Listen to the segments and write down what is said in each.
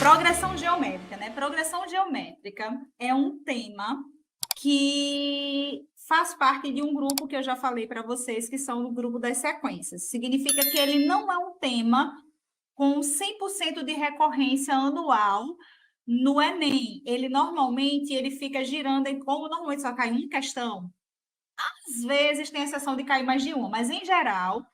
Progressão geométrica, né? Progressão geométrica é um tema que faz parte de um grupo que eu já falei para vocês, que são o grupo das sequências. Significa que ele não é um tema com 100% de recorrência anual no Enem. Ele normalmente fica girando em como normalmente só cai uma questão. Às vezes tem exceção de cair mais de uma, mas em geral,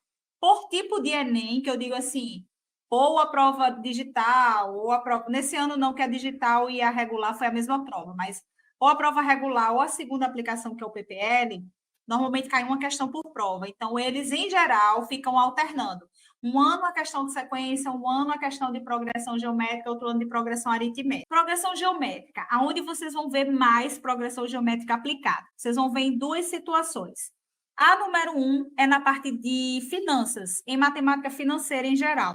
por tipo de Enem, que eu digo assim, ou a prova digital, ou a prova. Nesse ano, não, que a digital e a regular foi a mesma prova, mas ou a prova regular ou a segunda aplicação, que é o PPL, normalmente cai uma questão por prova. Então, eles, em geral, ficam alternando. Um ano a questão de sequência, um ano a questão de progressão geométrica, outro ano de progressão aritmética. Progressão geométrica, aonde vocês vão ver mais progressão geométrica aplicada? Vocês vão ver em duas situações. A número 1 é na parte de finanças, em matemática financeira em geral.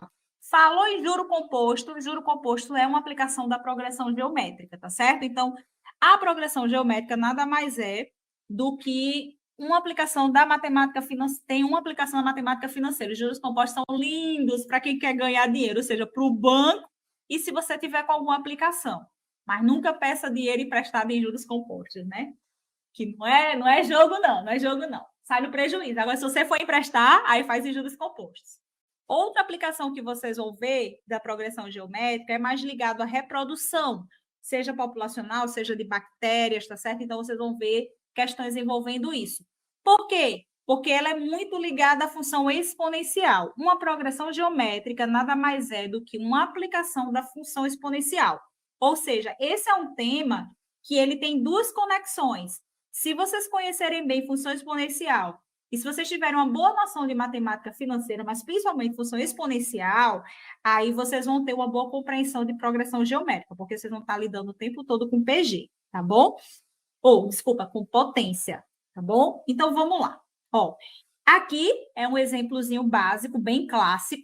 Falou em juro composto é uma aplicação da progressão geométrica, tá certo? Então, a progressão geométrica nada mais é do que uma aplicação da matemática financeira, tem uma aplicação da matemática financeira. Os juros compostos são lindos para quem quer ganhar dinheiro, ou seja, para o banco e se você tiver com alguma aplicação. Mas nunca peça dinheiro emprestado em juros compostos, né? Que não é jogo não é jogo não. Sai no prejuízo. Agora, se você for emprestar, aí faz em juros compostos. Outra aplicação que vocês vão ver da progressão geométrica é mais ligado à reprodução, seja populacional, seja de bactérias, tá certo? Então, vocês vão ver questões envolvendo isso. Por quê? Porque ela é muito ligada à função exponencial. Uma progressão geométrica nada mais é do que uma aplicação da função exponencial. Ou seja, esse é um tema que ele tem duas conexões. Se vocês conhecerem bem função exponencial e se vocês tiverem uma boa noção de matemática financeira, mas principalmente função exponencial, aí vocês vão ter uma boa compreensão de progressão geométrica, porque vocês vão estar lidando o tempo todo com PG, tá bom? Ou, desculpa, com potência, tá bom? Então, vamos lá. Ó, aqui é um exemplozinho básico, bem clássico,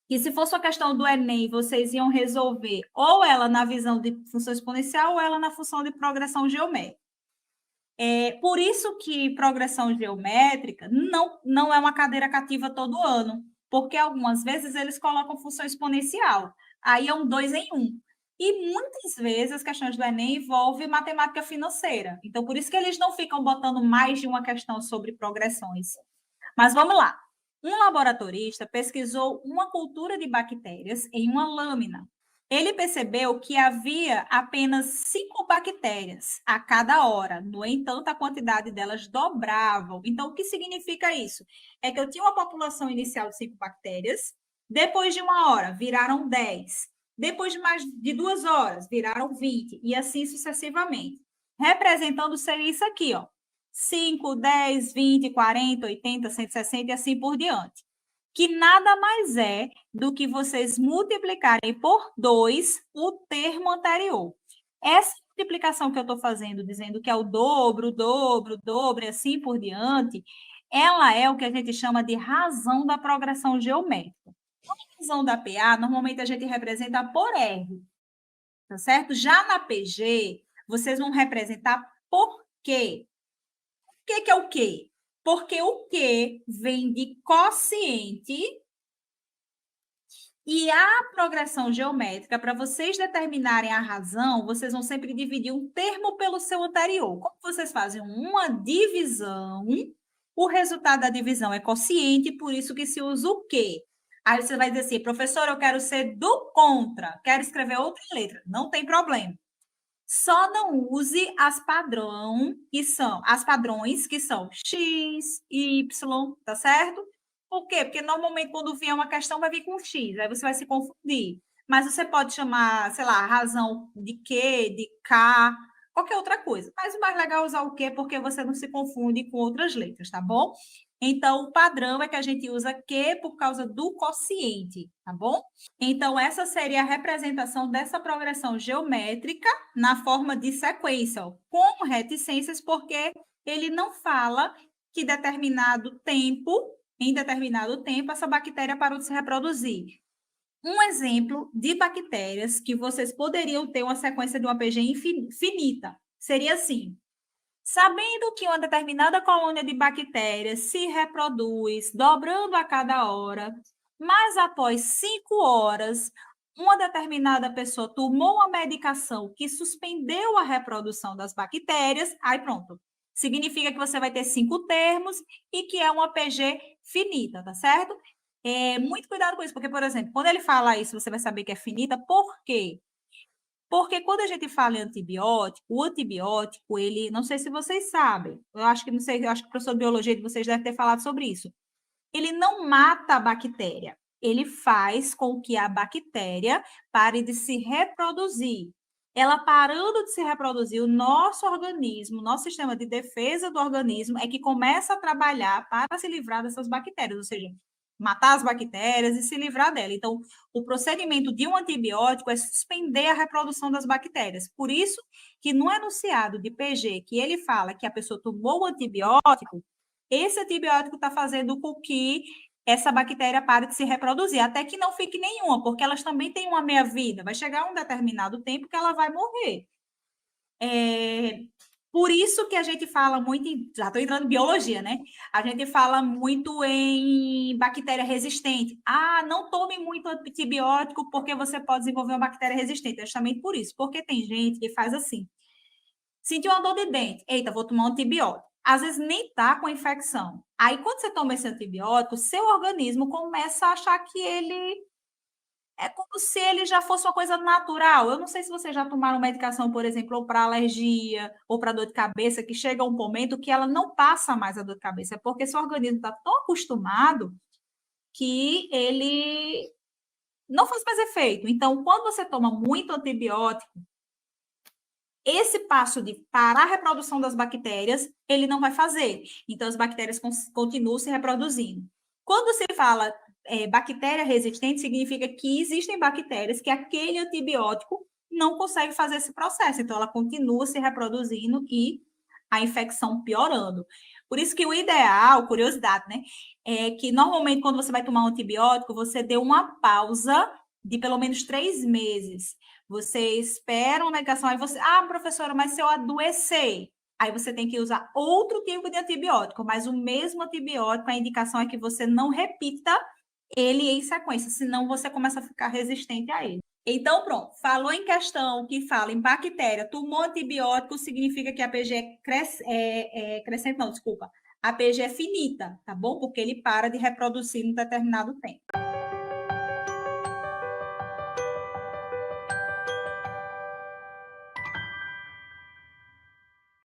e se fosse uma questão do Enem, vocês iam resolver ou ela na visão de função exponencial ou ela na função de progressão geométrica. Por isso que progressão geométrica não é uma cadeira cativa todo ano, porque algumas vezes eles colocam função exponencial, aí é um 2 em 1. E muitas vezes as questões do Enem envolvem matemática financeira. Então, por isso que eles não ficam botando mais de uma questão sobre progressões. Mas vamos lá. Um laboratorista pesquisou uma cultura de bactérias em uma lâmina. Ele percebeu que havia apenas 5 bactérias a cada hora. No entanto, a quantidade delas dobrava. Então, o que significa isso? É que eu tinha uma população inicial de 5 bactérias, depois de uma hora viraram 10, depois de mais de 2 horas viraram 20, e assim sucessivamente. Representando seria isso aqui, ó. 5, 10, 20, 40, 80, 160 e assim por diante. Que nada mais é do que vocês multiplicarem por 2 o termo anterior. Essa multiplicação que eu estou fazendo, dizendo que é o dobro, e assim por diante, ela é o que a gente chama de razão da progressão geométrica. A razão da PA, normalmente a gente representa por R, tá certo? Já na PG, vocês vão representar por quê? O que é o quê? Porque o que vem de quociente e a progressão geométrica, para vocês determinarem a razão, vocês vão sempre dividir um termo pelo seu anterior. Como vocês fazem uma divisão, o resultado da divisão é quociente, por isso que se usa o quê? Aí você vai dizer assim, professor, eu quero ser do contra, quero escrever outra letra. Não tem problema. Só não use as padrões que são X, Y, tá certo? Por quê? Porque normalmente quando vier uma questão vai vir com X, aí você vai se confundir. Mas você pode chamar, sei lá, razão de Q, de K, qualquer outra coisa. Mas o mais legal é usar o Q porque você não se confunde com outras letras, tá bom? Então, o padrão é que a gente usa Q por causa do quociente, tá bom? Então, essa seria a representação dessa progressão geométrica na forma de sequência, ó, com reticências, porque ele não fala que em determinado tempo, essa bactéria parou de se reproduzir. Um exemplo de bactérias que vocês poderiam ter uma sequência de uma PG infinita seria assim: sabendo que uma determinada colônia de bactérias se reproduz dobrando a cada hora, mas após 5 horas, uma determinada pessoa tomou uma medicação que suspendeu a reprodução das bactérias, aí pronto. Significa que você vai ter 5 termos e que é uma PG finita, tá certo? Muito cuidado com isso, porque, por exemplo, quando ele fala isso, você vai saber que é finita, por quê? Porque quando a gente fala em antibiótico, o antibiótico, ele, não sei se vocês sabem, eu acho que não sei, eu acho que o professor de biologia de vocês deve ter falado sobre isso. Ele não mata a bactéria, ele faz com que a bactéria pare de se reproduzir. Ela parando de se reproduzir, o nosso organismo, nosso sistema de defesa do organismo é que começa a trabalhar para se livrar dessas bactérias, ou seja, matar as bactérias e se livrar dela. Então, o procedimento de um antibiótico é suspender a reprodução das bactérias. Por isso que no enunciado de PG, que ele fala que a pessoa tomou o antibiótico, esse antibiótico está fazendo com que essa bactéria pare de se reproduzir, até que não fique nenhuma, porque elas também têm uma meia-vida. Vai chegar um determinado tempo que ela vai morrer. Por isso que a gente fala muito em, já estou entrando em biologia, né? A gente fala muito em bactéria resistente. Ah, não tome muito antibiótico porque você pode desenvolver uma bactéria resistente. É justamente por isso, porque tem gente que faz assim. Sentiu uma dor de dente. Eita, vou tomar um antibiótico. Às vezes nem tá com infecção. Aí, quando você toma esse antibiótico, seu organismo começa a achar que ele é como se ele já fosse uma coisa natural. Eu não sei se vocês já tomaram medicação, por exemplo, ou para alergia, ou para dor de cabeça, que chega um momento que ela não passa mais a dor de cabeça, é porque seu organismo está tão acostumado que ele não faz mais efeito. Então, quando você toma muito antibiótico, esse passo de parar a reprodução das bactérias, ele não vai fazer. Então, as bactérias continuam se reproduzindo. Quando se fala bactéria resistente, significa que existem bactérias que aquele antibiótico não consegue fazer esse processo. Então, ela continua se reproduzindo e a infecção piorando. Por isso que o ideal, curiosidade, né, é que normalmente quando você vai tomar um antibiótico, você dê uma pausa de pelo menos 3 meses. Você espera uma medicação, aí você, professora, mas se eu adoecer, aí você tem que usar outro tipo de antibiótico, mas o mesmo antibiótico, a indicação é que você não repita ele em sequência, senão você começa a ficar resistente a ele. Então, pronto, falou em questão que fala em bactéria, tomou antibiótico, significa que a PG é crescente, não, desculpa, a PG é finita, tá bom? Porque ele para de reproduzir em um determinado tempo.